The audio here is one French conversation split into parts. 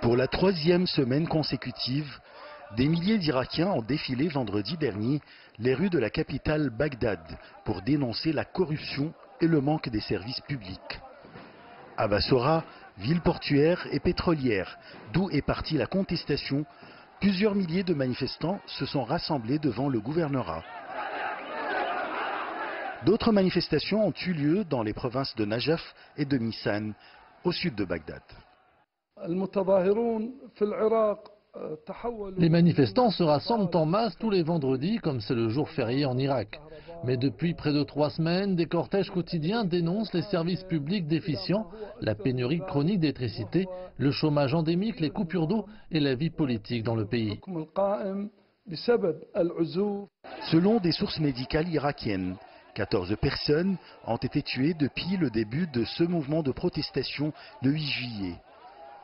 Pour la troisième semaine consécutive, des milliers d'Irakiens ont défilé vendredi dernier les rues de la capitale Bagdad pour dénoncer la corruption et le manque des services publics. À Bassora, ville portuaire et pétrolière, d'où est partie la contestation, plusieurs milliers de manifestants se sont rassemblés devant le gouvernorat. D'autres manifestations ont eu lieu dans les provinces de Najaf et de Missan, au sud de Bagdad. Les manifestants se rassemblent en masse tous les vendredis, comme c'est le jour férié en Irak. Mais depuis près de 3 semaines, des cortèges quotidiens dénoncent les services publics déficients, la pénurie chronique d'électricité, le chômage endémique, les coupures d'eau et la vie politique dans le pays. Selon des sources médicales irakiennes, 14 personnes ont été tuées depuis le début de ce mouvement de protestation le 8 juillet.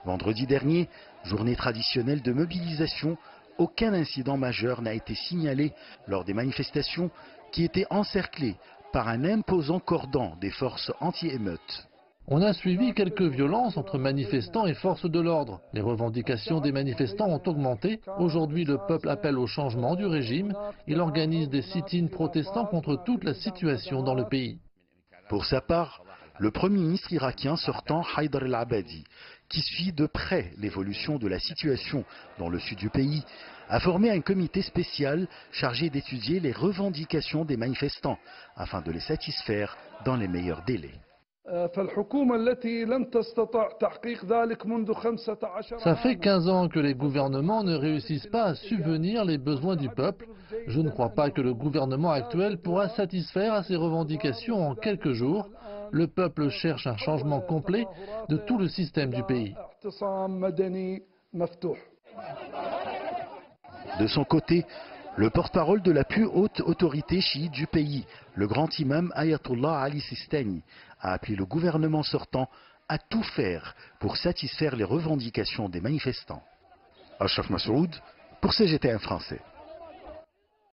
Vendredi dernier, journée traditionnelle de mobilisation, aucun incident majeur n'a été signalé lors des manifestations qui étaient encerclées par un imposant cordon des forces anti-émeutes. On a suivi quelques violences entre manifestants et forces de l'ordre. Les revendications des manifestants ont augmenté. Aujourd'hui, le peuple appelle au changement du régime. Il organise des sit-ins protestants contre toute la situation dans le pays. Pour sa part, le Premier ministre irakien sortant Haïdar el-Abadi, qui suit de près l'évolution de la situation dans le sud du pays, a formé un comité spécial chargé d'étudier les revendications des manifestants afin de les satisfaire dans les meilleurs délais. Ça fait 15 ans que les gouvernements ne réussissent pas à subvenir les besoins du peuple. Je ne crois pas que le gouvernement actuel pourra satisfaire à ces revendications en quelques jours. Le peuple cherche un changement complet de tout le système du pays. De son côté, le porte-parole de la plus haute autorité chiite du pays, le grand imam Ayatollah Ali Sistani, a appelé le gouvernement sortant à tout faire pour satisfaire les revendications des manifestants. Ashraf Massoud pour CGTN français.